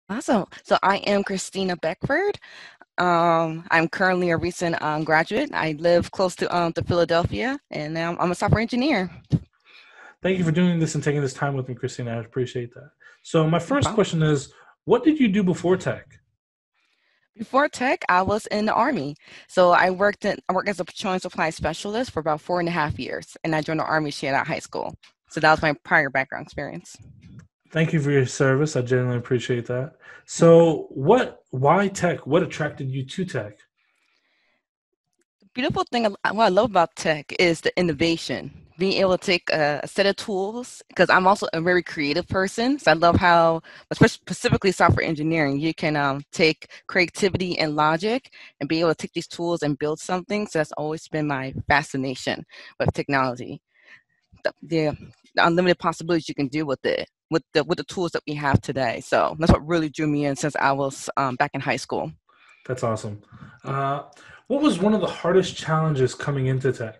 Awesome. So I am Christina Beckford. I'm currently a recent graduate. I live close to Philadelphia, and now I'm a software engineer. Thank you for doing this and taking this time with me, Christina. I appreciate that. So, my No first problem. question is, what did you do before tech? Before tech, I was in the Army. So I worked as a petroleum supply specialist for about 4.5 years, and I joined the Army straight out of high school. So that was my prior background experience. Thank you for your service. I genuinely appreciate that. No problem. Why tech? What attracted you to tech? Beautiful thing, what I love about tech is the innovation. Being able to take a set of tools, because I'm also a very creative person. So I love how, especially specifically software engineering, you can take creativity and logic and be able to take these tools and build something. So that's always been my fascination with technology. The unlimited possibilities you can do with it, with the tools that we have today. So that's what really drew me in since I was back in high school. That's awesome. Uh, what was one of the hardest challenges coming into tech?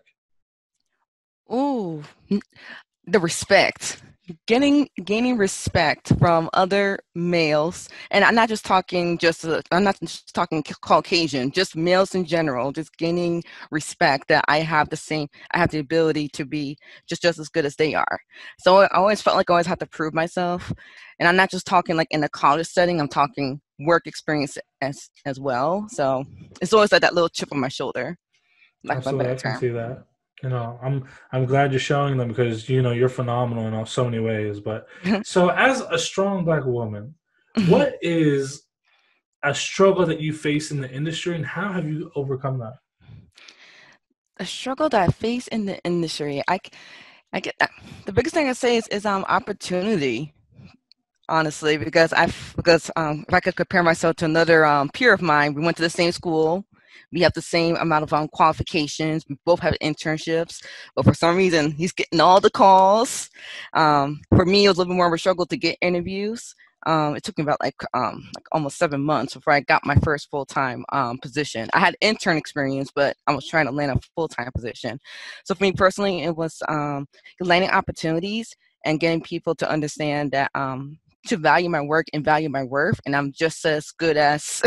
Ooh, the respect, gaining respect from other males, and I'm not just talking Caucasian, just males in general, just gaining respect that I have the ability to be just as good as they are. So I always felt like I always have to prove myself, and I'm not just talking like in a college setting, I'm talking work experience as well. So it's always like that little chip on my shoulder, lack of a Absolutely, better I can term. see that. I'm glad you're showing them because you're phenomenal in so many ways. But so, as a strong Black woman, what is a struggle that you face in the industry, and how have you overcome that? A struggle that I face in the industry, I get the biggest thing I say is opportunity, honestly, because if I could compare myself to another peer of mine, we went to the same school, we have the same amount of qualifications, we both have internships, but for some reason he's getting all the calls. For me, it was a little bit more of a struggle to get interviews. It took me about like almost 7 months before I got my first full time position. I had intern experience, but I was trying to land a full time position. So for me personally, it was landing opportunities and getting people to understand that to value my work and value my worth, and I'm just as good as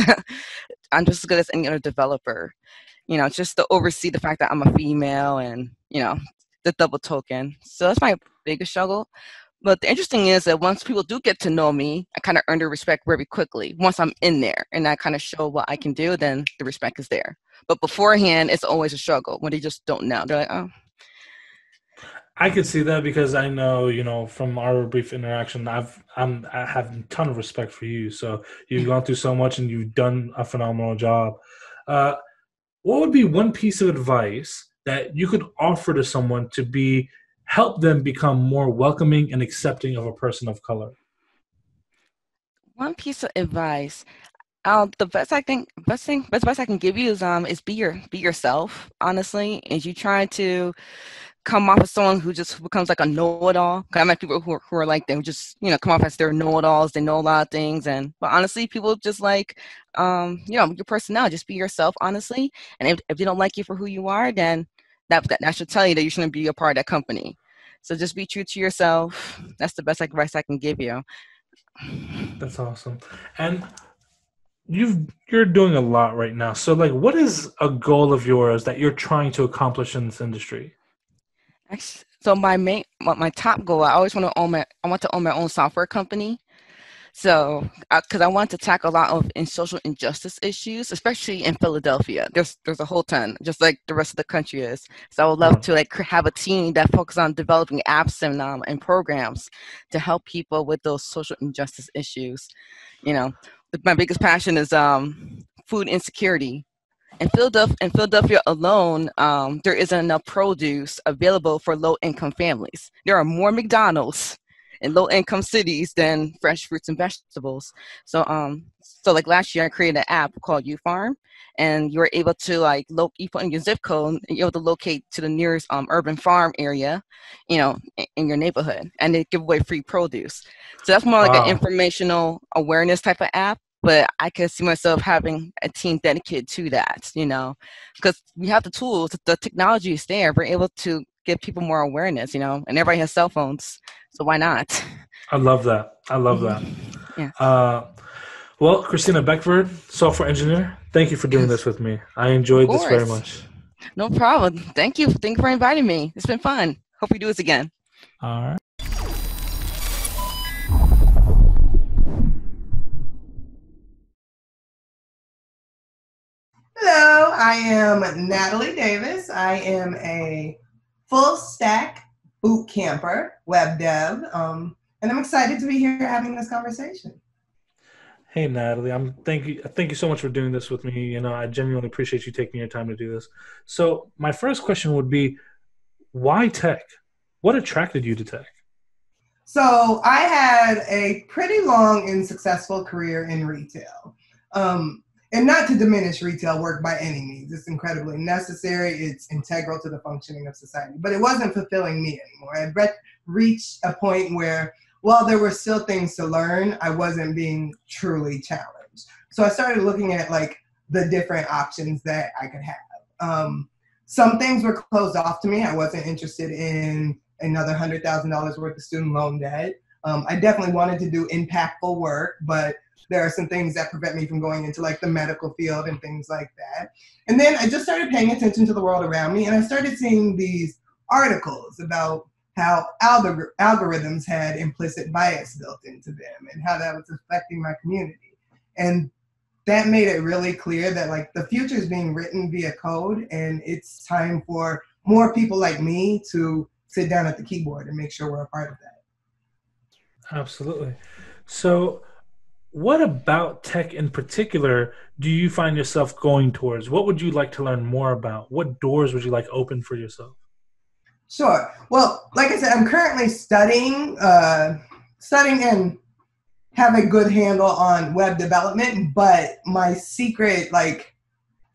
I'm just as good as any other developer. Just to oversee the fact that I'm a female and the double token. So that's my biggest struggle. But the interesting is that once people do get to know me, I kind of earn their respect very quickly. Once I'm in there and I kind of show what I can do, then the respect is there. But beforehand, it's always a struggle when they just don't know. They're like, oh, I could see that because I know, from our brief interaction, I have a ton of respect for you. So you've gone through so much and you've done a phenomenal job. Uh, what would be one piece of advice that you could offer to someone to be help them become more welcoming and accepting of a person of color? one piece of advice. The best advice I can give you is be yourself. Honestly, is you try to come off as someone who just becomes like a know-it-all. 'Cause I met people who are like they just come off as they're know-it-alls. They know a lot of things, and but honestly, people just like your personality. Just be yourself, honestly. And if they don't like you for who you are, then that should tell you that you shouldn't be a part of that company. So just be true to yourself. That's the best advice I can give you. That's awesome. And you're doing a lot right now. So like what is a goal of yours that you're trying to accomplish in this industry? So my top goal, I want to own my own software company. So, because I want to tackle a lot of social injustice issues, especially in Philadelphia. There's a whole ton, just like the rest of the country is. So I would love Uh, to like have a team that focuses on developing apps and programs to help people with those social injustice issues. You know, my biggest passion is food insecurity. In Philadelphia alone, there isn't enough produce available for low income families. There are more McDonald's in low income cities than fresh fruits and vegetables. So like last year, I created an app called U Farm, and you were able to you put in your zip code, and you're able to locate to the nearest urban farm area, in your neighborhood, and they give away free produce. So that's more like an wow. informational awareness type of app, but I could see myself having a team dedicated to that, because we have the tools, the technology is there. We're able to give people more awareness, and everybody has cell phones, so why not? I love that. I love that. Hmm. Yeah. Uh, Well, Christina Beckford, software engineer, thank you for doing Yes, this with me. I of enjoyed this very course. much. No problem. Thank you. Thank you for inviting me. It's been fun. Hope we do this again. All right. Hello, I am Natalie Davis. I am a full stack boot camper, web dev, and I'm excited to be here having this conversation. Hey, Natalie, thank you so much for doing this with me. I genuinely appreciate you taking your time to do this. So, my first question would be, why tech? What attracted you to tech? So I had a pretty long and successful career in retail. And not to diminish retail work by any means. It's incredibly necessary. It's integral to the functioning of society. But it wasn't fulfilling me anymore. I had reached a point where, while there were still things to learn, I wasn't being truly challenged. So I started looking at like the different options that I could have. Some things were closed off to me. I wasn't interested in another $100,000 worth of student loan debt. I definitely wanted to do impactful work, but there are some things that prevent me from going into like the medical field and things like that. And then I just started paying attention to the world around me, and I started seeing these articles about how algorithms had implicit bias built into them and how that was affecting my community. And that made it really clear that like the future is being written via code, and it's time for more people like me to sit down at the keyboard and make sure we're a part of that. Absolutely. So, what about tech in particular do you find yourself going towards? What would you like to learn more about? What doors would you like open for yourself? Sure. Well, like I said, I'm currently studying and have a good handle on web development, but my secret like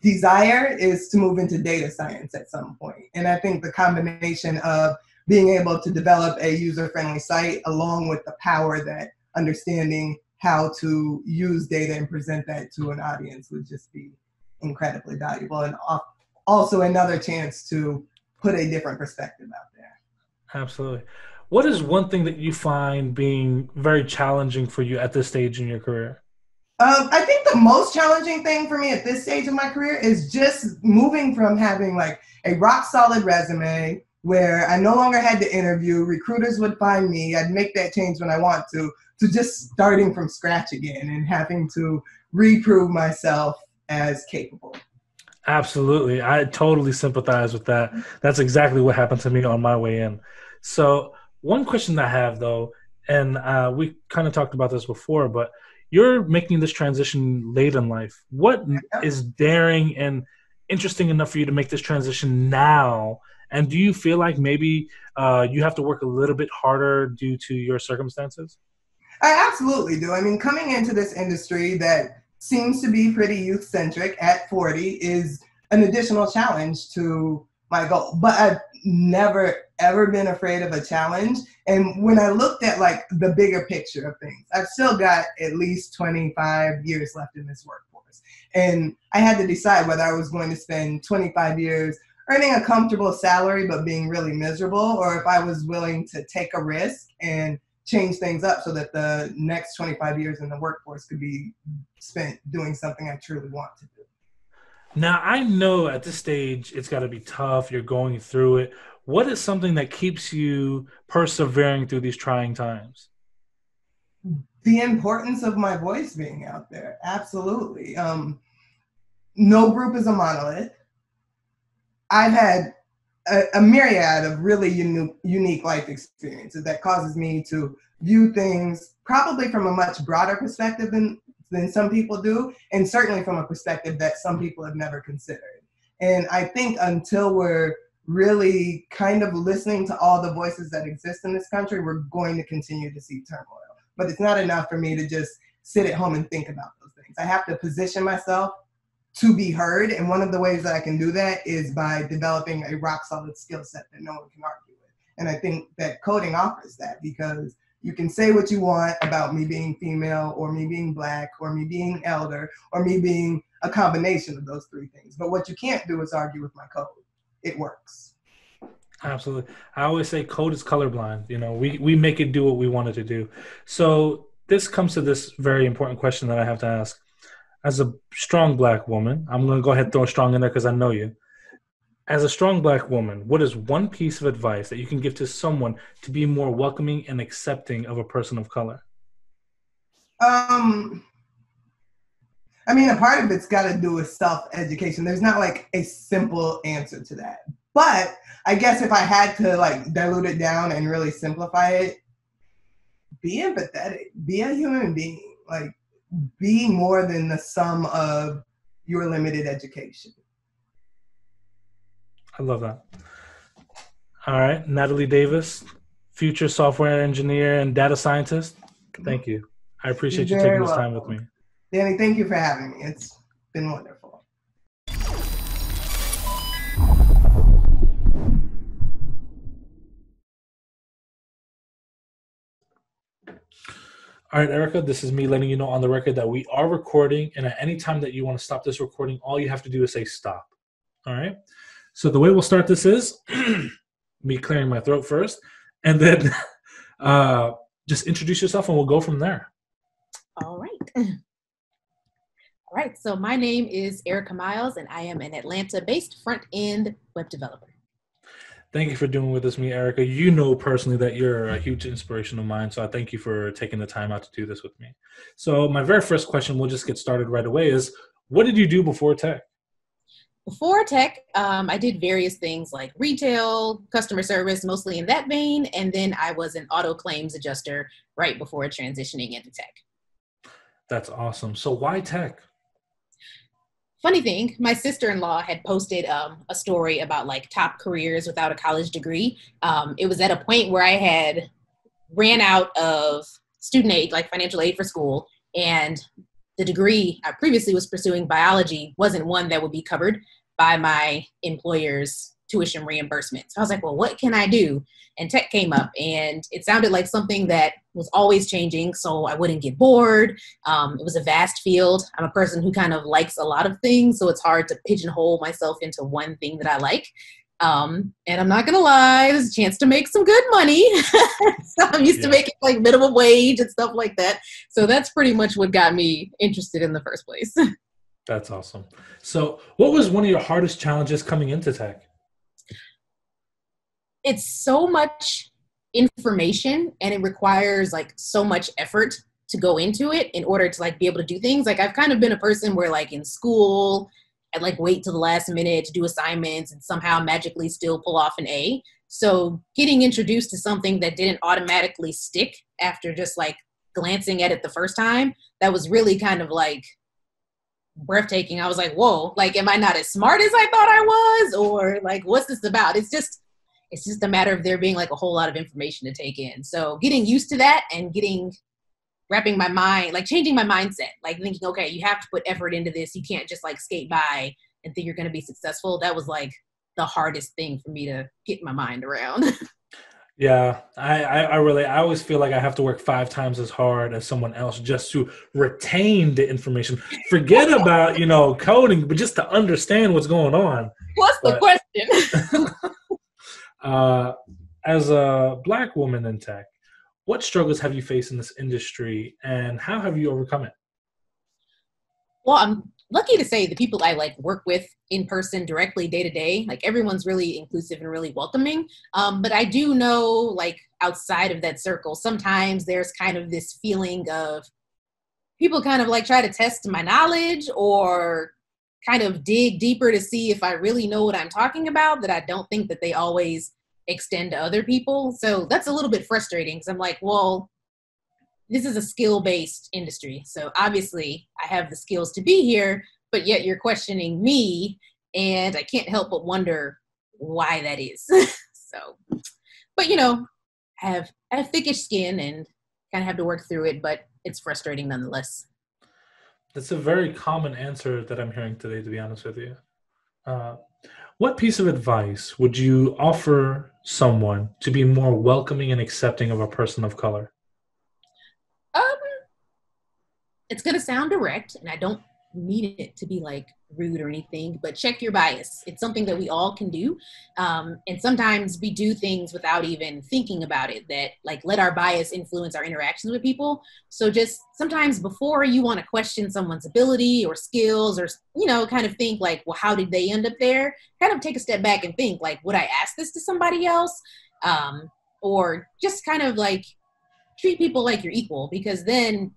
desire is to move into data science at some point. And I think the combination of being able to develop a user-friendly site along with the power that understanding how to use data and present that to an audience would just be incredibly valuable, and also another chance to put a different perspective out there. Absolutely. What is one thing that you find being very challenging for you at this stage in your career? I think the most challenging thing for me at this stage of my career is just moving from having like a rock solid resume where I no longer had to interview, recruiters would find me, I'd make that change when I want to just starting from scratch again and having to reprove myself as capable. Absolutely. I totally sympathize with that. That's exactly what happened to me on my way in. So, one question I have though, and we kind of talked about this before, but you're making this transition late in life. What is daring and interesting enough for you to make this transition now? And do you feel like maybe you have to work a little bit harder due to your circumstances? I absolutely do. I mean, coming into this industry that seems to be pretty youth centric at 40 is an additional challenge to my goal. But I've never ever been afraid of a challenge. And when I looked at like the bigger picture of things, I've still got at least 25 years left in this workforce. And I had to decide whether I was going to spend 25 years earning a comfortable salary but being really miserable, or if I was willing to take a risk and change things up so that the next 25 years in the workforce could be spent doing something I truly want to do. Now, I know at this stage it's got to be tough. You're going through it. What is something that keeps you persevering through these trying times? The importance of my voice being out there. Absolutely. No group is a monolith. I've had a myriad of really unique life experiences that causes me to view things probably from a much broader perspective than some people do, and certainly from a perspective that some people have never considered. And I think until we're really kind of listening to all the voices that exist in this country, we're going to continue to see turmoil. But it's not enough for me to just sit at home and think about those things. I have to position myself to be heard. And one of the ways that I can do that is by developing a rock solid skill set that no one can argue with. And I think that coding offers that, because you can say what you want about me being female or me being Black or me being elder or me being a combination of those three things. But what you can't do is argue with my code. It works. Absolutely. I always say code is colorblind. We make it do what we want it to do. So this comes to this very important question that I have to ask. As a strong Black woman, I'm going to go ahead and throw strong in there because I know you. As a strong Black woman, what is one piece of advice that you can give to someone to be more welcoming and accepting of a person of color? I mean, a part of it's got to do with self-education. There's not like a simple answer to that. But I guess if I had to like dilute it down and really simplify it, be empathetic, be a human being, like be more than the sum of your limited education. I love that. All right, Natalie Davis, future software engineer and data scientist. Thank you. I appreciate you taking this time with me. Danny, thank you for having me. It's been wonderful. All right, Erika, this is me letting you know on the record that we are recording, and at any time that you want to stop this recording, all you have to do is say stop. All right? So the way we'll start this is me clearing my throat first, and then just introduce yourself, and we'll go from there. All right. All right, so my name is Erika Myles, and I am an Atlanta-based front-end web developer. Thank you for doing with us, Erika. You know personally that you're a huge inspiration of mine, so I thank you for taking the time out to do this with me. So my very first question, we'll just get started right away, is what did you do before tech? Before tech, I did various things like retail, customer service, mostly in that vein, and then I was an auto claims adjuster right before transitioning into tech. That's awesome. So why tech? Funny thing, my sister-in-law had posted a story about like top careers without a college degree. It was at a point where I had ran out of student aid, like financial aid for school, and the degree I previously was pursuing, biology, wasn't one that would be covered by my employer's tuition reimbursement. So I was like, well, what can I do? And tech came up, and it sounded like something that was always changing, so I wouldn't get bored. It was a vast field. I'm a person who kind of likes a lot of things, so it's hard to pigeonhole myself into one thing that I like. And I'm not gonna lie, there's a chance to make some good money. So I'm used to making like minimum wage and stuff like that. So that's pretty much what got me interested in the first place. That's awesome. So what was one of your hardest challenges coming into tech? It's so much information, and it requires like so much effort to go into it in order to like be able to do things. Like I've kind of been a person where like in school, I'd like wait till the last minute to do assignments and somehow magically still pull off an A. So getting introduced to something that didn't automatically stick after just like glancing at it the first time, that was really kind of like breathtaking. I was like, whoa, like, am I not as smart as I thought I was? Or like, what's this about? It's just a matter of there being like a whole lot of information to take in. So getting used to that and wrapping my mind, like changing my mindset, like thinking, okay, you have to put effort into this. You can't just like skate by and think you're going to be successful. That was like the hardest thing for me to get my mind around. Yeah, I always feel like I have to work 5 times as hard as someone else just to retain the information. Forget about, coding, but just to understand what's going on. What's the question? As a Black woman in tech, what struggles have you faced in this industry, and how have you overcome it? Well, I'm lucky to say the people I like work with in person directly day to day, like everyone's really inclusive and really welcoming. But I do know like outside of that circle, sometimes there's kind of this feeling of people kind of like try to test my knowledge or kind of dig deeper to see if I really know what I'm talking about, that I don't think that they always extend to other people. So that's a little bit frustrating because I'm like, well, this is a skill-based industry. So obviously I have the skills to be here, but yet you're questioning me, and I can't help but wonder why that is. So, but I have thickish skin and kind of have to work through it, but it's frustrating nonetheless. That's a very common answer that I'm hearing today, to be honest with you. What piece of advice would you offer someone to be more welcoming and accepting of a person of color? It's going to sound direct, and I don't mean it to be like rude or anything, but check your bias. It's something that we all can do. And sometimes we do things without even thinking about it, that like let our bias influence our interactions with people. So just sometimes before you want to question someone's ability or skills or, you know, kind of think like, well, how did they end up there? Kind of take a step back and think like, would I ask this to somebody else? Or just kind of like treat people like you're equal, because then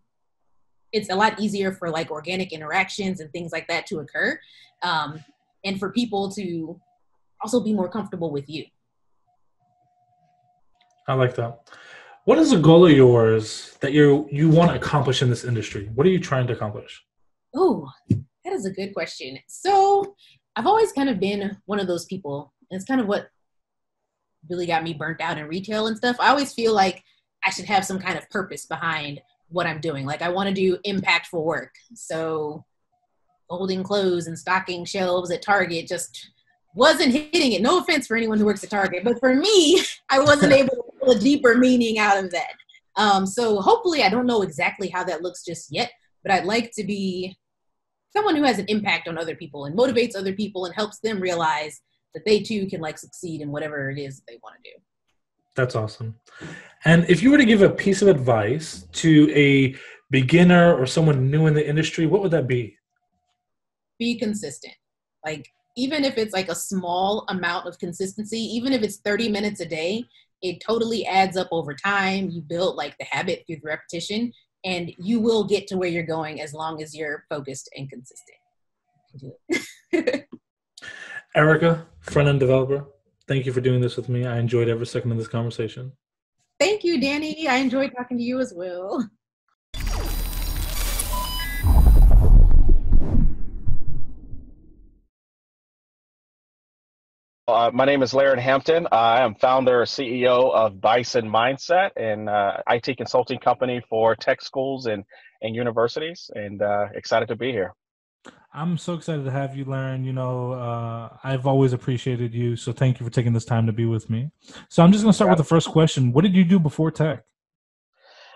it's a lot easier for like organic interactions and things like that to occur. And for people to also be more comfortable with you. I like that. What is a goal of yours that you want to accomplish in this industry? What are you trying to accomplish? Oh, that is a good question. So I've always kind of been one of those people, and it's kind of what really got me burnt out in retail and stuff. I always feel like I should have some kind of purpose behind what I'm doing. Like I want to do impactful work. So folding clothes and stocking shelves at Target just wasn't hitting it. No offense for anyone who works at Target, but for me, I wasn't able to pull a deeper meaning out of that. So hopefully, I don't know exactly how that looks just yet, but I'd like to be someone who has an impact on other people and motivates other people and helps them realize that they too can like succeed in whatever it is that they want to do. That's awesome. And if you were to give a piece of advice to a beginner or someone new in the industry, what would that be? Be consistent. Like, even if it's like a small amount of consistency, even if it's 30 minutes a day, it totally adds up over time. You build like the habit through the repetition, and you will get to where you're going as long as you're focused and consistent. Do it. Erika, front-end developer, thank you for doing this with me. I enjoyed every second of this conversation. Thank you, Danny. I enjoyed talking to you as well. My name is Lerin Hampton. I am founder and CEO of Bison Mindset, an IT consulting company for tech schools and universities, and excited to be here. I'm so excited to have you, Lerin. You know, I've always appreciated you, so thank you for taking this time to be with me. So I'm just going to start with the first question. What did you do before tech?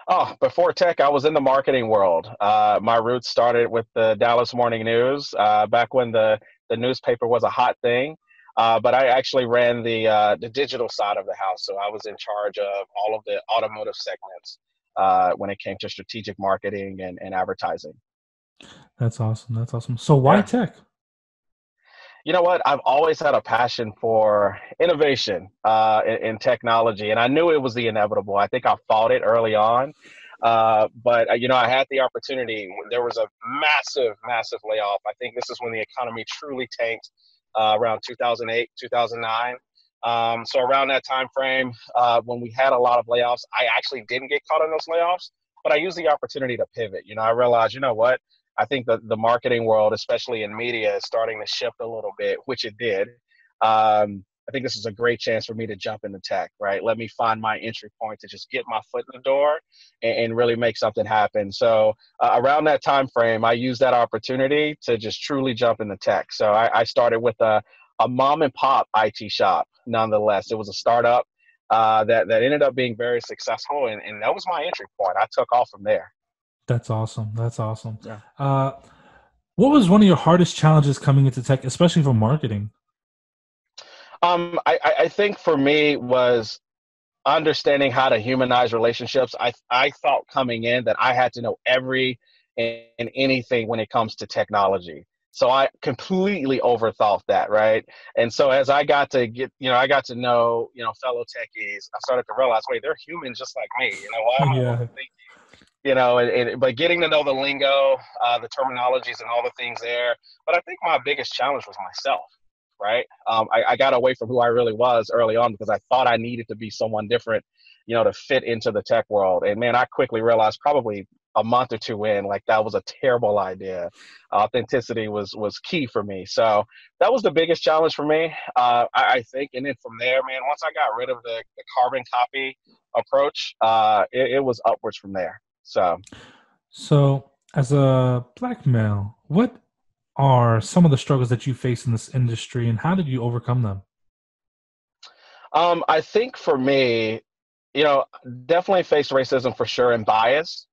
Oh, before tech, I was in the marketing world. My roots started with the Dallas Morning News back when the newspaper was a hot thing. But I actually ran the digital side of the house. So I was in charge of all of the automotive segments when it came to strategic marketing and advertising. That's awesome. That's awesome. So why tech? You know what? I've always had a passion for innovation in technology, and I knew it was the inevitable. I think I fought it early on. But, you know, I had the opportunity. There was a massive, massive layoff. I think this is when the economy truly tanked. Around 2008, 2009. So around that time frame, when we had a lot of layoffs, I actually didn't get caught in those layoffs, but I used the opportunity to pivot. You know, I realized, you know what, I think the marketing world, especially in media, is starting to shift a little bit, which it did. I think this is a great chance for me to jump into tech, right? Let me find my entry point to just get my foot in the door and really make something happen. So around that time frame, I used that opportunity to just truly jump into tech. So I started with a mom and pop IT shop. Nonetheless, it was a startup that ended up being very successful, and that was my entry point. I took off from there. That's awesome. That's awesome. Yeah. What was one of your hardest challenges coming into tech, especially for marketing? I think for me was understanding how to humanize relationships. I thought coming in that I had to know every and anything when it comes to technology. So I completely overthought that, right? And so as I got to I got to know, fellow techies, I started to realize, wait, they're humans just like me. Why am I overthinking? But getting to know the lingo, the terminologies and all the things there. But I think my biggest challenge was myself. Right. I got away from who I really was early on because I thought I needed to be someone different, to fit into the tech world. And man, I quickly realized probably a month or two in, like that was a terrible idea. Authenticity was key for me. So that was the biggest challenge for me, I think. And then from there, man, once I got rid of the carbon copy approach, it was upwards from there. So as a Black male, what are some of the struggles that you face in this industry, and how did you overcome them? I think for me, definitely faced racism for sure and bias.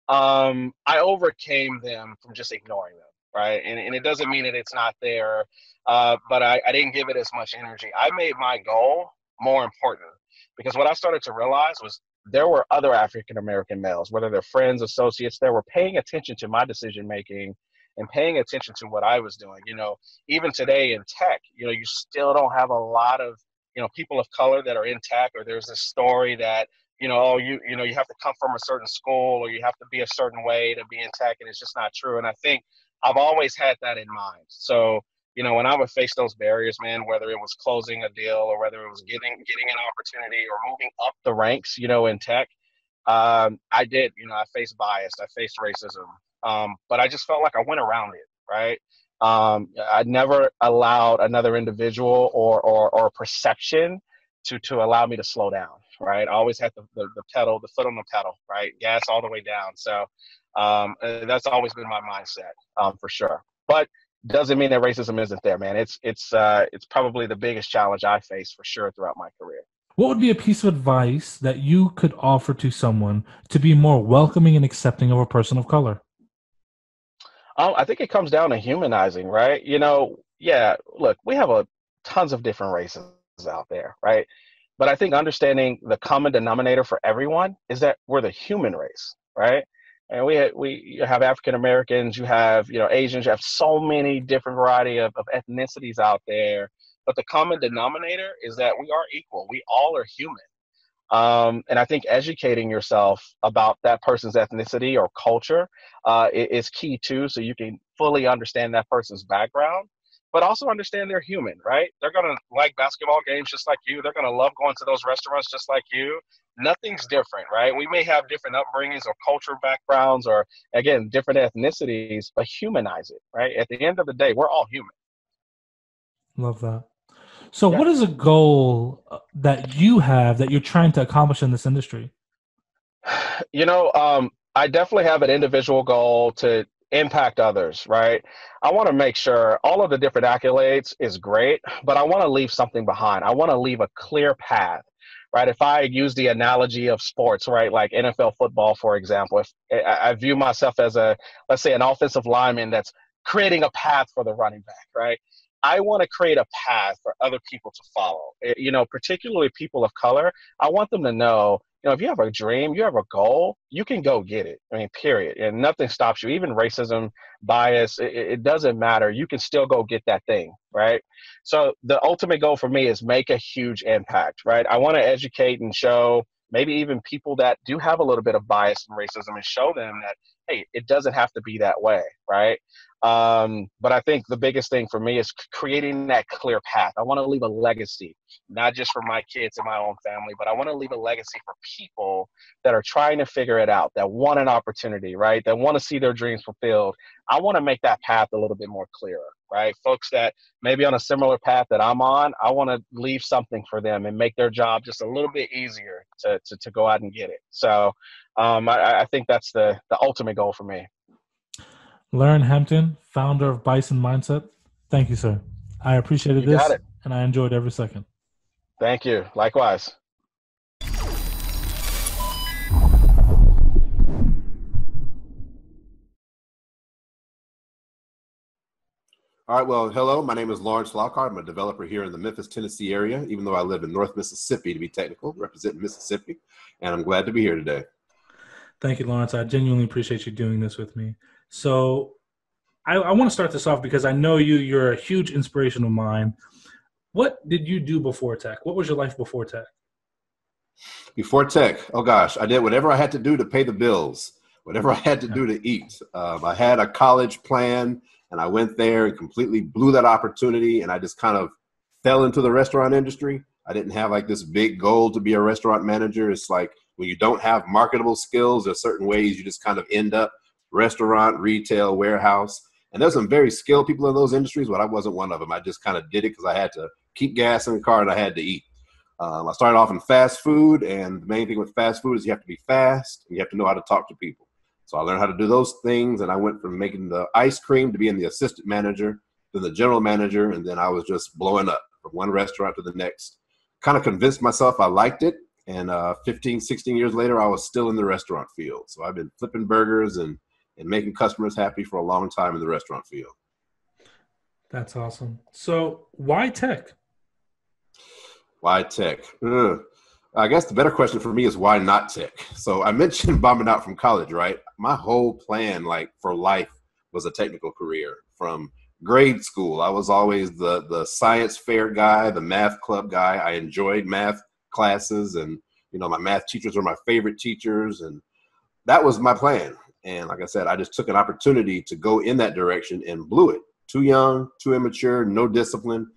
I overcame them from just ignoring them, right? And it doesn't mean that it's not there, but I didn't give it as much energy. I made my goal more important because what I started to realize was there were other African American males, whether they're friends, associates, that were paying attention to my decision making and paying attention to what I was doing. You know, even today in tech, you know, you still don't have a lot of, you know, people of color that are in tech, or there's this story that, you know, oh, you know, you have to come from a certain school or you have to be a certain way to be in tech, and it's just not true. And I think I've always had that in mind. So, you know, when I would face those barriers, man, whether it was closing a deal or whether it was getting an opportunity or moving up the ranks, you know, in tech, I did, you know, I faced bias, I faced racism, but I just felt like I went around it, right? I never allowed another individual or perception to allow me to slow down, right? I always had the foot on the pedal, right? Gas all the way down. So that's always been my mindset, for sure. But doesn't mean that racism isn't there, man. It's probably the biggest challenge I faced for sure throughout my career. What would be a piece of advice that you could offer to someone to be more welcoming and accepting of a person of color? I think it comes down to humanizing, right? You know, yeah, look, we have tons of different races out there, right? But I think understanding the common denominator for everyone is that we're the human race, right? And we have African Americans, you have, you know, Asians, you have so many different variety of ethnicities out there. But the common denominator is that we are equal. We all are human. And I think educating yourself about that person's ethnicity or culture is key too, so you can fully understand that person's background, but also understand they're human, right? They're going to like basketball games just like you. They're going to love going to those restaurants just like you. Nothing's different, right? We may have different upbringings or cultural backgrounds or, again, different ethnicities, but humanize it, right? At the end of the day, we're all human. Love that. So Yeah. what is a goal that you have that you're trying to accomplish in this industry? You know, I definitely have an individual goal to impact others, right? I want to make sure all of the different accolades is great, but I want to leave something behind. I want to leave a clear path, right? If I use the analogy of sports, right, like NFL football, for example, if I view myself as let's say an offensive lineman that's creating a path for the running back, right? I want to create a path for other people to follow, you know, particularly people of color. I want them to know, you know, if you have a dream, you have a goal, you can go get it. I mean, period. And nothing stops you. Even racism, bias, it doesn't matter. You can still go get that thing, right? So the ultimate goal for me is make a huge impact, right? I want to educate and show maybe even people that do have a little bit of bias and racism and show them that, hey, it doesn't have to be that way, right? But I think the biggest thing for me is creating that clear path. I want to leave a legacy, not just for my kids and my own family, but I want to leave a legacy for people that are trying to figure it out, that want an opportunity, right? That want to see their dreams fulfilled. I want to make that path a little bit more clearer, right? Folks that maybe on a similar path that I'm on, I want to leave something for them and make their job just a little bit easier to go out and get it. So I think that's the ultimate goal for me. Lerin Hampton, founder of Bison Mindset. Thank you, sir. I appreciated this, and I enjoyed every second. Thank you. Likewise. All right, well, hello. My name is Lawrence Lockhart. I'm a developer here in the Memphis, Tennessee area, even though I live in North Mississippi, to be technical, representing Mississippi, and I'm glad to be here today. Thank you, Lawrence. I genuinely appreciate you doing this with me. So I want to start this off because I know you're a huge inspiration of mine. What did you do before tech? What was your life before tech? Before tech, oh gosh, I did whatever I had to do to pay the bills, whatever I had to do to eat. I had a college plan, and I went there and completely blew that opportunity, and I just kind of fell into the restaurant industry. I didn't have like this big goal to be a restaurant manager. It's like when you don't have marketable skills, there's certain ways you just kind of end up restaurant, retail, warehouse. And there's some very skilled people in those industries, but I wasn't one of them. I just kind of did it because I had to keep gas in the car and I had to eat. I started off in fast food, and the main thing with fast food is you have to be fast and you have to know how to talk to people. So I learned how to do those things, and I went from making the ice cream to being the assistant manager, then the general manager, and then I was just blowing up from one restaurant to the next. Kind of convinced myself I liked it, and 15, 16 years later, I was still in the restaurant field. So I've been flipping burgers and and making customers happy for a long time in the restaurant field. That's awesome. So why tech? Why tech? I guess the better question for me is why not tech? So I mentioned bombing out from college, right? My whole plan, like for life, was a technical career. From grade school, I was always the science fair guy, the math club guy. I enjoyed math classes, and my math teachers were my favorite teachers, and that was my plan. And like I said, I just took an opportunity to go in that direction and blew it. Too young, too immature, no discipline,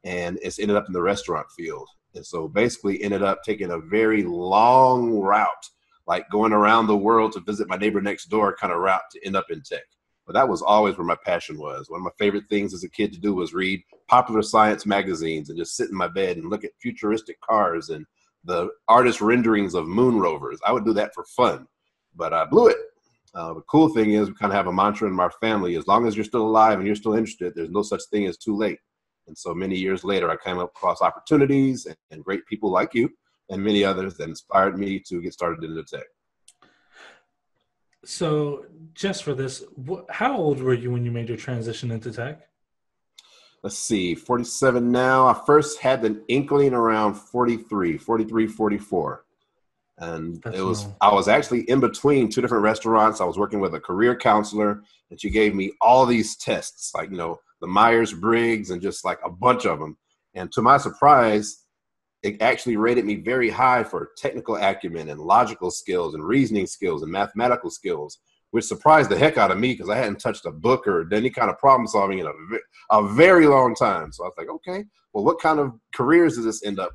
and it's ended up in the restaurant field. And so basically ended up taking a very long route, like going around the world to visit my neighbor next door kind of route to end up in tech. But that was always where my passion was. One of my favorite things as a kid to do was read popular science magazines and just sit in my bed and look at futuristic cars and the artist renderings of moon rovers. I would do that for fun, but I blew it. The cool thing is we kind of have a mantra in my family: as long as you're still alive and you're still interested, there's no such thing as too late. And so many years later, I came across opportunities and great people like you and many others that inspired me to get started into tech. So just for this, how old were you when you made your transition into tech? Let's see, 47 now. I first had an inkling around 43, 44. And I was actually in between two different restaurants. I was working with a career counselor, and she gave me all these tests, like, the Myers-Briggs and just like a bunch of them. And to my surprise, it actually rated me very high for technical acumen and logical skills and reasoning skills and mathematical skills, which surprised the heck out of me because I hadn't touched a book or done any kind of problem solving in a very long time. So I was like, okay, well, what kind of careers does this end up,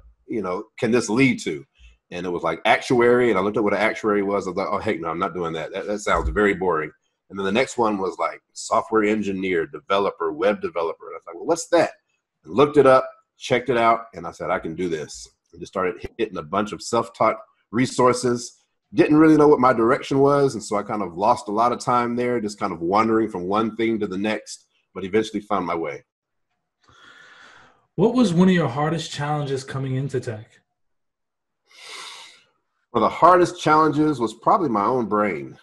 can this lead to? And it was like actuary, and I looked at what an actuary was. I was like, oh, heck no, I'm not doing that. That sounds very boring. And then the next one was like software engineer, developer, web developer. And I was like, well, what's that? And looked it up, checked it out, and I said, I can do this. And just started hitting a bunch of self-taught resources. Didn't really know what my direction was, and so I kind of lost a lot of time there, just kind of wandering from one thing to the next, but eventually found my way. What was one of your hardest challenges coming into tech? One of the hardest challenges was probably my own brain.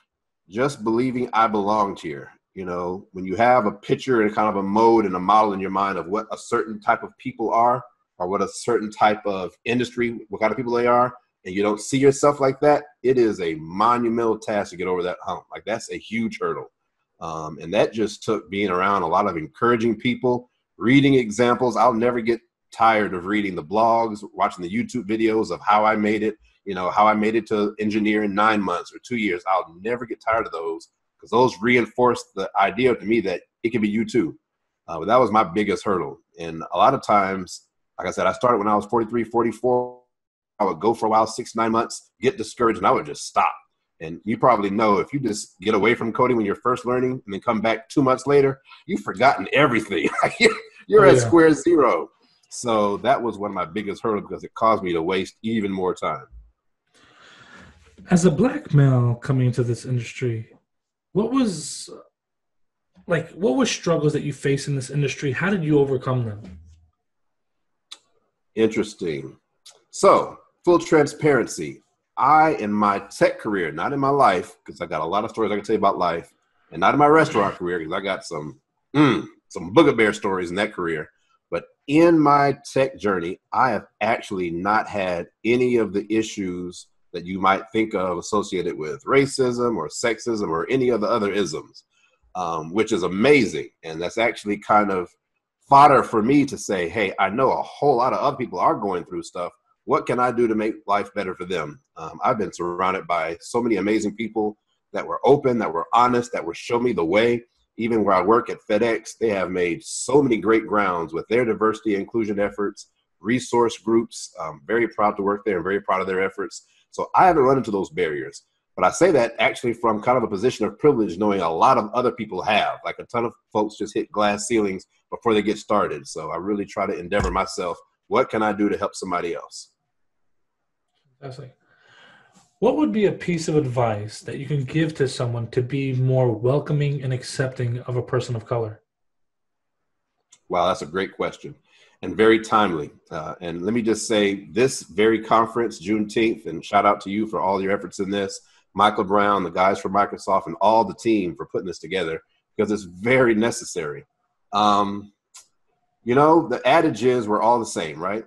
Just believing I belonged here. When you have a picture and kind of a mode and a model in your mind of what a certain type of people are, or what a certain type of industry, what kind of people they are, and you don't see yourself like that, it is a monumental task to get over that hump. Like, that's a huge hurdle. And that just took being around a lot of encouraging people, reading examples. I'll never get tired of reading the blogs, watching the YouTube videos of how I made it. How I made it to engineer in 9 months or 2 years. I'll never get tired of those because those reinforce the idea to me that it can be you too. But that was my biggest hurdle. And a lot of times, like I said, I started when I was 43, 44. I would go for a while, 6, 9 months, get discouraged, and I would just stop. And you probably know if you just get away from coding when you're first learning and then come back 2 months later, you've forgotten everything. You're at square zero. So that was one of my biggest hurdles because it caused me to waste even more time. As a Black male coming into this industry, what was struggles that you face in this industry? How did you overcome them? Interesting. So, full transparency. I, in my tech career, not in my life, because I got a lot of stories I can tell you about life, and not in my restaurant career, because I got some booger stories in that career. But in my tech journey, I have actually not had any of the issues that you might think of associated with racism or sexism or any of the other isms, which is amazing. And that's actually kind of fodder for me to say, hey, I know a whole lot of other people are going through stuff. What can I do to make life better for them? I've been surrounded by so many amazing people that were open, that were honest, that were show me the way. Even where I work at FedEx, they have made so many great grounds with their diversity and inclusion efforts, resource groups. I'm very proud to work there and very proud of their efforts. So I haven't run into those barriers, but I say that actually from kind of a position of privilege, knowing a lot of other people have, like a ton of folks just hit glass ceilings before they get started. So I really try to endeavor myself. What can I do to help somebody else? Fantastic. What would be a piece of advice that you can give to someone to be more welcoming and accepting of a person of color? Wow, that's a great question and very timely. And let me just say, this very conference, Juneteenth, and shout out to you for all your efforts in this, Michael Brown, the guys from Microsoft, and all the team for putting this together, because it's very necessary. You know, the adage is we're all the same, right?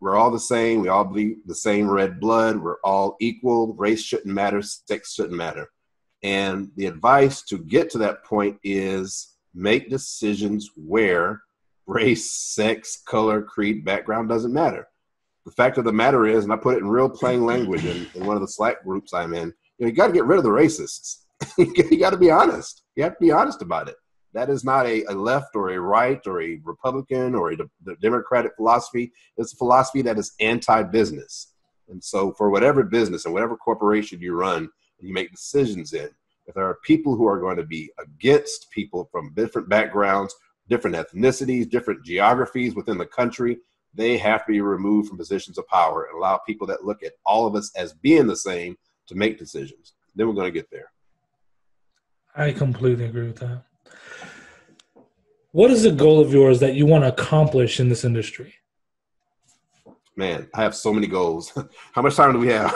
We're all the same. We all bleed the same red blood. We're all equal. Race shouldn't matter. Sex shouldn't matter. And the advice to get to that point is make decisions where race, sex, color, creed, background doesn't matter. The fact of the matter is, and I put it in real plain language in one of the Slack groups I'm in, you got to get rid of the racists. You got to be honest. You have to be honest about it. That is not a left or a right or a Republican or the Democratic philosophy. It's a philosophy that is anti-business. And so for whatever business and whatever corporation you run and you make decisions in, if there are people who are going to be against people from different backgrounds, different ethnicities, different geographies within the country, they have to be removed from positions of power and allow people that look at all of us as being the same to make decisions. Then we're going to get there. I completely agree with that. What is a goal of yours that you want to accomplish in this industry? Man, I have so many goals. How much time do we have?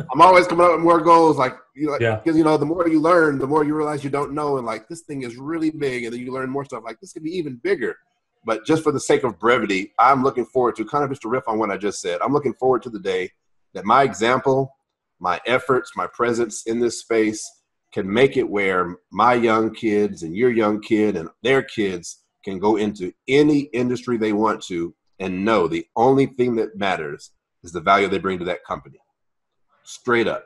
I'm always coming up with more goals. Because, the more you learn, the more you realize you don't know. And this thing is really big. And then you learn more stuff. This could be even bigger. But just for the sake of brevity, I'm looking forward to, kind of just to riff on what I just said, I'm looking forward to the day that my example, my efforts, my presence in this space can make it where my young kids and your young kid and their kids can go into any industry they want to and know the only thing that matters is the value they bring to that company. Straight up.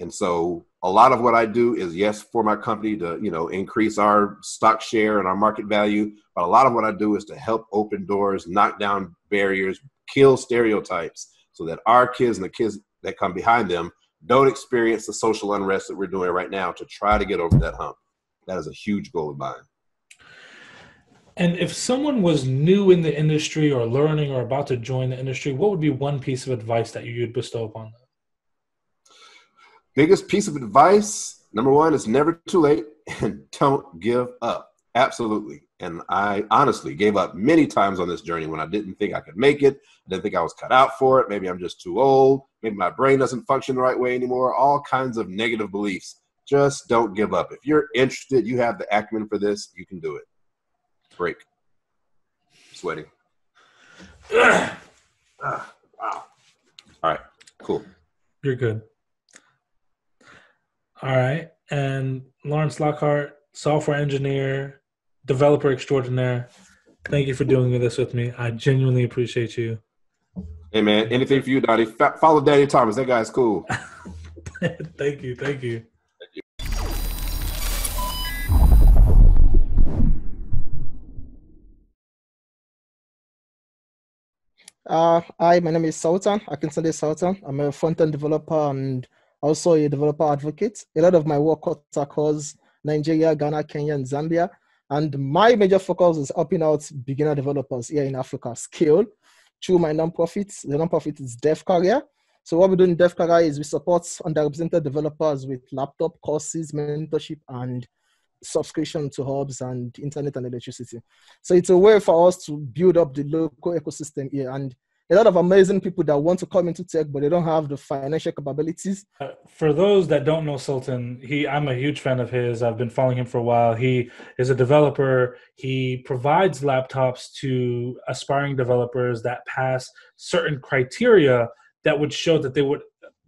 And so a lot of what I do is, yes, for my company to, increase our stock share and our market value. But a lot of what I do is to help open doors, knock down barriers, kill stereotypes so that our kids and the kids that come behind them don't experience the social unrest that we're doing right now to try to get over that hump. That is a huge goal of mine. And if someone was new in the industry or learning or about to join the industry, what would be one piece of advice that you'd bestow upon them? Biggest piece of advice, number one, is never too late and don't give up. Absolutely. And I honestly gave up many times on this journey when I didn't think I could make it. I didn't think I was cut out for it. Maybe I'm just too old. Maybe my brain doesn't function the right way anymore. All kinds of negative beliefs. Just don't give up. If you're interested, you have the acumen for this, you can do it. Break. Sweating. Wow. All right. Cool. You're good. All right. And Lawrence Lockhart, software engineer, developer extraordinaire. Thank you for doing this with me. I genuinely appreciate you. Hey, man. Anything for you, Donnie. Follow Danny Thomas. That guy's cool. Thank you. Thank you. Hi, my name is Sultan. I can say Sultan. I'm a front-end developer and also a developer advocate. A lot of my work cuts across Nigeria, Ghana, Kenya, and Zambia. And my major focus is helping out beginner developers here in Africa scale through my nonprofit. The nonprofit is DevCareers. So what we do in DevCareers is we support underrepresented developers with laptop courses, mentorship, and subscription to hubs and internet and electricity. So it's a way for us to build up the local ecosystem here. And a lot of amazing people that want to come into tech, but they don't have the financial capabilities. For those that don't know Sultan, I'm a huge fan of his. I've been following him for a while. He is a developer. He provides laptops to aspiring developers that pass certain criteria that would show that they would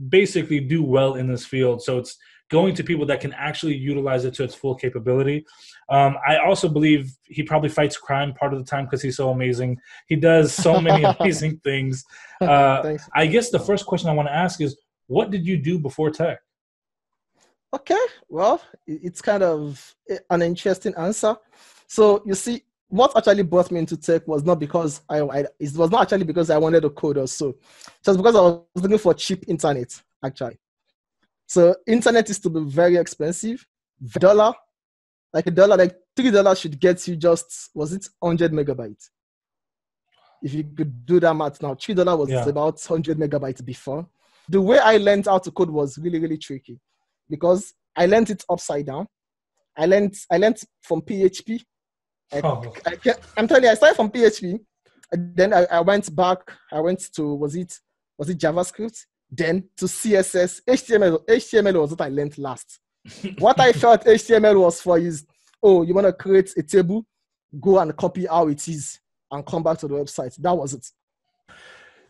basically do well in this field. So it's going to people that can actually utilize it to its full capability. I also believe he probably fights crime part of the time because he's so amazing. He does so many amazing things. I guess the first question I want to ask is, what did you do before tech? Okay, well, it's kind of an interesting answer. So you see, what actually brought me into tech was not because it was not actually because I wanted to code or so. Just because I was looking for cheap internet, actually. So internet is to be very expensive. $1, like $3 should get you just, was it 100 megabytes? If you could do that math now, $3 was about 100 megabytes before. The way I learned how to code was really, really tricky because I learned it upside down. I learned from PHP. I'm telling you, I started from PHP. And then I went back. I went to, was it JavaScript? then to CSS. HTML was what I learned last. What I felt HTML was for is, oh, you want to create a table, go and copy how it is and come back to the website. That was it.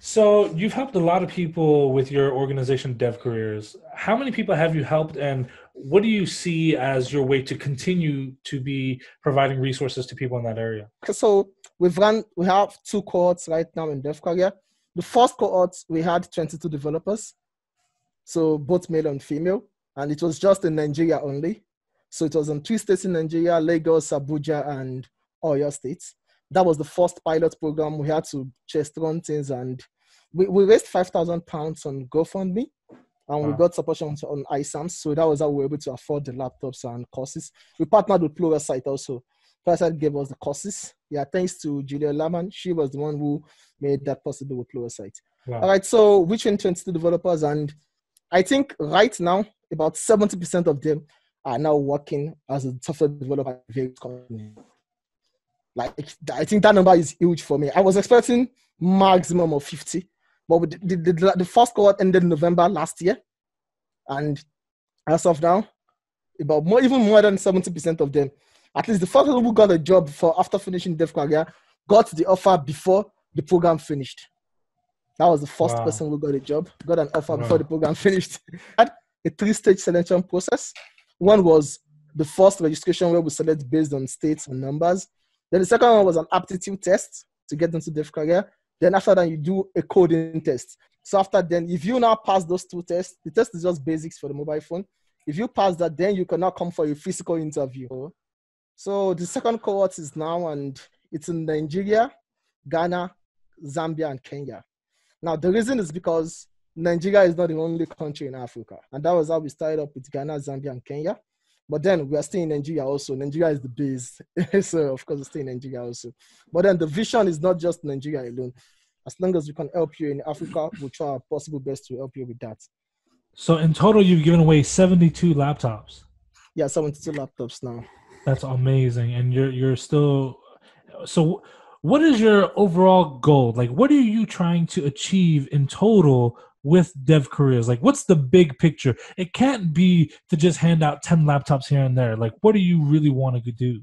So you've helped a lot of people with your organization, DevCareers. How many people have you helped, and what do you see as your way to continue to be providing resources to people in that area? So we have 2 cohorts right now in DevCareer. The first cohort, we had 22 developers, so both male and female, and it was just in Nigeria only. So it was in 3 states in Nigeria, Lagos, Abuja, and Oyo states. That was the first pilot program. We had to just run things, and we raised £5,000 on GoFundMe, and we got support on iSAMS. So that was how we were able to afford the laptops and courses. We partnered with Pluralsight also. Pluralsight gave us the courses. Yeah, thanks to Julia Laman. She was the one who made that possible with Pluralsight. All right, so we trained 22 developers, and I think right now about 70% of them are now working as a software developer at various companies. Like, I think that number is huge for me. I was expecting maximum of 50, but the first cohort ended in November last year, and as of now, even more than 70% of them, at least the first people who got a job after finishing DevCareer, got the offer before the program finished. That was the first person who got a job, got an offer before the program finished. Had a 3-stage selection process. One was the first registration where we select based on states and numbers. Then the second one was an aptitude test to get into DevCareer. Then after that, you do a coding test. So after then, if you now pass those 2 tests, the test is just basics for the mobile phone. If you pass that, then you can now come for a physical interview. So the second cohort is now, and it's in Nigeria, Ghana, Zambia, and Kenya. Now, the reason is because Nigeria is not the only country in Africa. And that was how we started up with Ghana, Zambia, and Kenya. But then we are still in Nigeria also. Nigeria is the base. So, of course, we're still in Nigeria also. But then the vision is not just Nigeria alone. As long as we can help you in Africa, we'll try our possible best to help you with that. So in total, you've given away 72 laptops. Yeah, 72 laptops now. That's amazing. And you're still... So what is your overall goal? Like, what are you trying to achieve in total with DevCareers? Like, what's the big picture? It can't be to just hand out 10 laptops here and there. Like, what do you really want to do?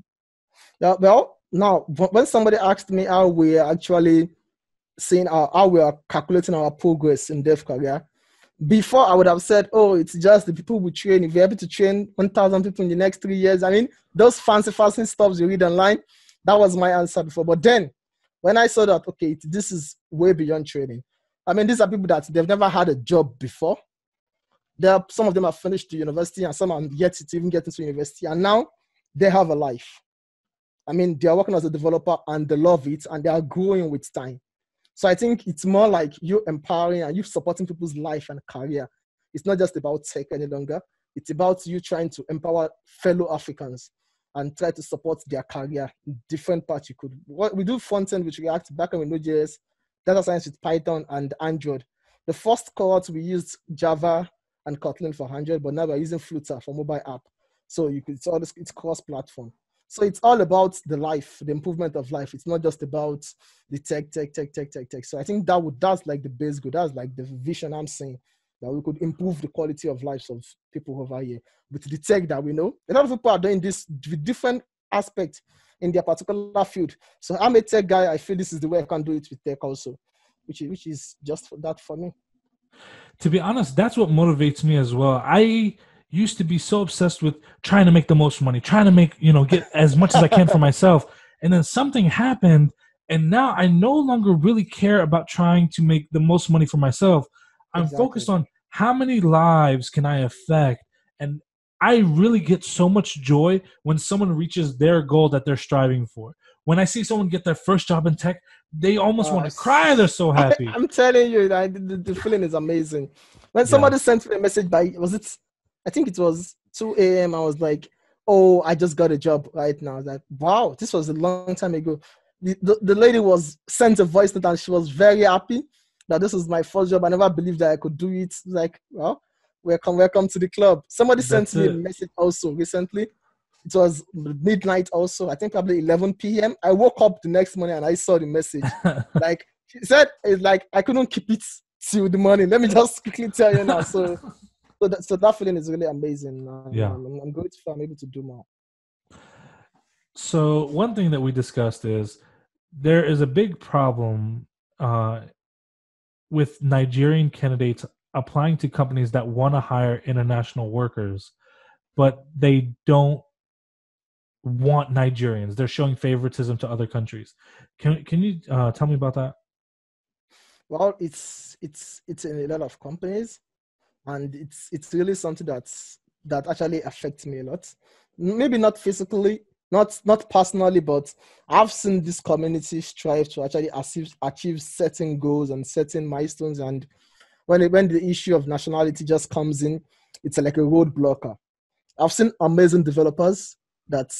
Yeah, well, now, when somebody asked me how we are actually seeing how we are calculating our progress in DevCareer, before I would have said, oh, it's just the people we train. If you're able to train 1,000 people in the next 3 years, I mean, those fancy stuff you read online, that was my answer before. But then, when I saw that, okay, this is way beyond training. I mean, these are people that they've never had a job before. Some of them have finished the university, and some are yet to even get into university. And now they have a life. I mean, they are working as a developer and they love it, and they are growing with time. So I think it's more like you empowering and you supporting people's life and career. It's not just about tech any longer. It's about you trying to empower fellow Africans and try to support their career in different parts you could. We do front-end with React, back-end with Node.js, data science with Python and Android. The first cohort, we used Java and Kotlin for Android, but now we're using Flutter for mobile app. So it's cross-platform. So it's all about the life, the improvement of life. It's not just about the tech. So I think that's like the base goal. That's like the vision I'm saying, that we could improve the quality of lives of people over here with the tech that we know. A lot of people are doing this with different aspects in their particular field. So I'm a tech guy. I feel this is the way I can do it with tech also, which is just that for me. To be honest, that's what motivates me as well. I used to be so obsessed with trying to make the most money, trying to make, get as much as I can for myself. And then something happened, and now I no longer really care about trying to make the most money for myself. I'm focused on how many lives can I affect. And I really get so much joy when someone reaches their goal that they're striving for. When I see someone get their first job in tech, they almost want to cry. They're so happy. I'm telling you, the feeling is amazing. When somebody sent me a message I think it was 2 a.m. I was like, oh, I just got a job right now. I was like, wow, this was a long time ago. The lady sent a voice note and she was very happy that this was my first job. I never believed that I could do it. Like, well, welcome to the club. Somebody sent me a message also recently. It was midnight also. I think probably 11 p.m. I woke up the next morning and I saw the message. Like, she said, it's like, I couldn't keep it till the morning. Let me just quickly tell you now. So that feeling is really amazing. Yeah. I'm grateful I'm able to do more. So one thing that we discussed is there is a big problem with Nigerian candidates applying to companies that want to hire international workers, but they don't want Nigerians. They're showing favoritism to other countries. Can you tell me about that? Well, it's in a lot of companies, and it's really something that actually affects me a lot. Maybe not physically, not personally, but I've seen this community strive to actually achieve certain goals and certain milestones. And when the issue of nationality just comes in, it's like a roadblocker. I've seen amazing developers that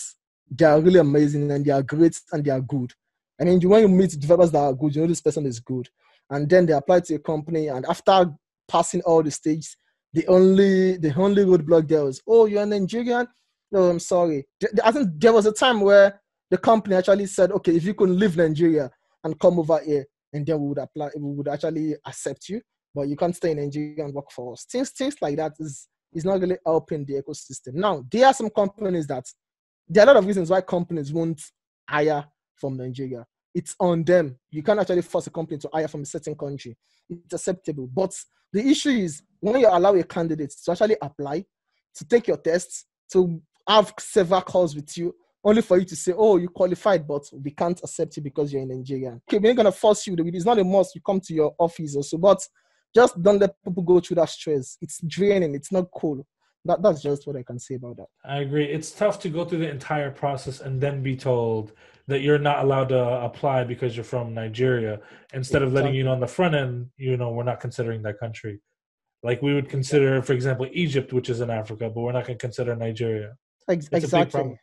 they are really amazing and they are great and they are good. I mean, when you meet developers that are good, you know this person is good. And then they apply to a company, and after passing all the stages, the only roadblock there was, oh, you're a Nigerian? No, I'm sorry. I think there was a time where the company actually said, okay, if you can leave Nigeria and come over here, and then we would actually accept you, but you can't stay in Nigeria and work for us. Things like that is not really helping the ecosystem. Now, there are some companies there are a lot of reasons why companies won't hire from Nigeria. It's on them. You can't actually force a company to hire from a certain country. It's acceptable. But the issue is when you allow a candidate to actually apply, to take your tests, to have several calls with you, only for you to say, oh, you qualified, but we can't accept you because you're in Nigeria. Okay, we're not going to force you. It's not a must. You come to your office or so, but just don't let people go through that stress. It's draining. It's not cool. That's just what I can say about that. I agree. It's tough to go through the entire process and then be told that you're not allowed to apply because you're from Nigeria. Instead of letting you know on the front end, we're not considering that country. Like we would consider, for example, Egypt, which is in Africa, but we're not going to consider Nigeria. Exactly. It's a big problem.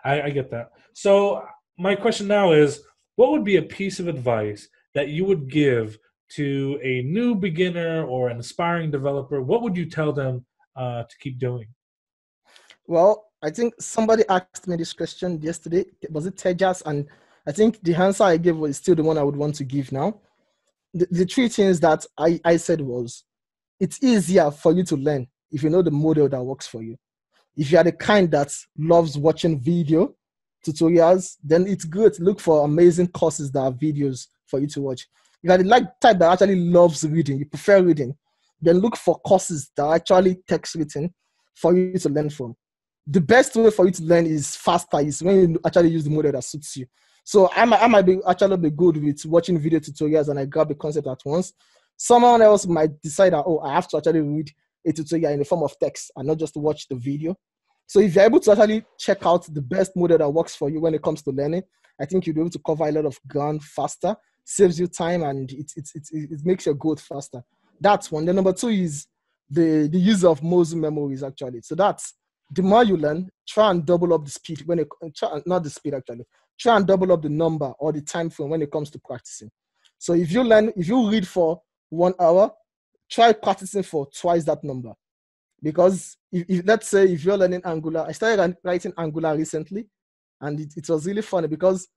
I get that. So my question now is, what would be a piece of advice that you would give to a new beginner or an aspiring developer? What would you tell them to keep doing? Well, I think somebody asked me this question yesterday. Was it Tejas? And I think the answer I gave was still the one I would want to give now. The three things that I said was, it's easier for you to learn if you know the model that works for you. If you are the kind that loves watching video tutorials, then it's good. Look for amazing courses that are videos for you to watch. If you are the type that actually loves reading, you prefer reading, then look for courses that are actually text written for you to learn from. The best way for you to learn is faster, is when you actually use the model that suits you. So I might be good with watching video tutorials and I grab the concept at once. Someone else might decide that, I have to actually read a tutorial in the form of text and not just watch the video. So if you're able to actually check out the best model that works for you when it comes to learning, I think you'll be able to cover a lot of ground faster, saves you time, and it makes your growth faster. That's one. Then number two is the use of muscle memories, actually. So that's the more you learn, try and double up the speed try and double up the number or the time frame when it comes to practicing. So if you read for 1 hour, try practicing for twice that number. Because if let's say if you're learning Angular, I started writing Angular recently, and it was really funny because,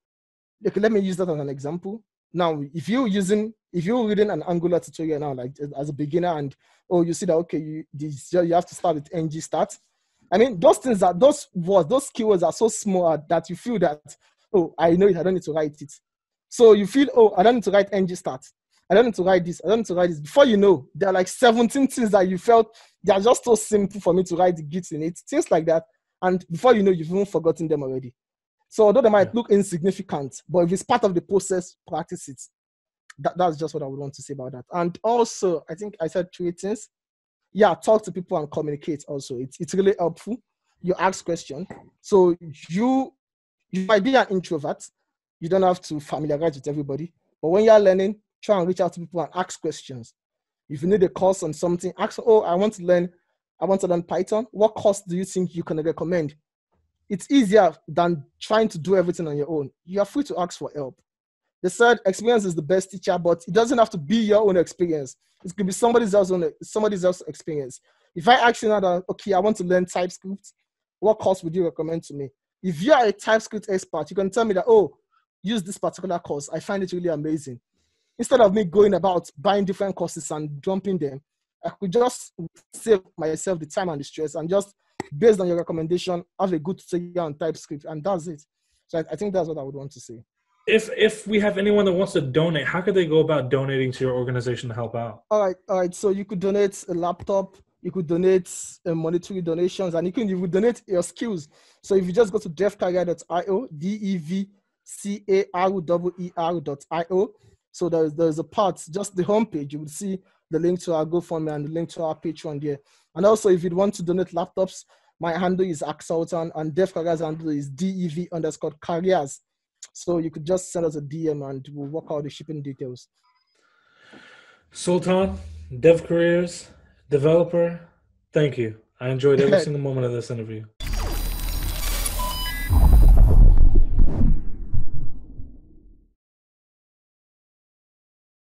okay, let me use that as an example. Now, if you're reading an Angular tutorial now, like as a beginner, and you see that, okay, you have to start with ng start. I mean, those keywords are so small that you feel that, I know it, I don't need to write it. So you feel, I don't need to write ng start. I don't need to write this. I don't need to write this. Before you know, there are like 17 things that you felt they are just so simple for me to write the git in it. Things like that. And before you know, you've even forgotten them already. So although they might look insignificant, but if it's part of the process, practice it. That's just what I would want to say about that. And also, I think I said three things. Yeah, talk to people and communicate also. It's really helpful. You ask questions. So you might be an introvert. You don't have to familiarize with everybody. But when you're learning, try and reach out to people and ask questions. If you need a course on something, ask, I want to learn Python. What course do you think you can recommend? It's easier than trying to do everything on your own. You are free to ask for help. They said experience is the best teacher, but it doesn't have to be your own experience. It could be somebody else's experience. If I ask you now that, okay, I want to learn TypeScript, what course would you recommend to me? If you are a TypeScript expert, you can tell me that, use this particular course. I find it really amazing. instead of me going about buying different courses and dumping them, I could just save myself the time and the stress and just, based on your recommendation, have a good tutorial on TypeScript, and that's it. So I think that's what I would want to say. If we have anyone that wants to donate, how could they go about donating to your organization to help out? All right. So you could donate a laptop, you could donate monetary donations, and you would donate your skills. So if you just go to devcareer.io, devcareer.io. So there's a part, just the homepage, you will see the link to our GoFundMe and the link to our Patreon there. And also, if you'd want to donate laptops, my handle is Sultan, and DevCareers handle is DEV_careers. So you could just send us a DM and we'll work out the shipping details. Sultan, DevCareers, developer, thank you. I enjoyed every single moment of this interview.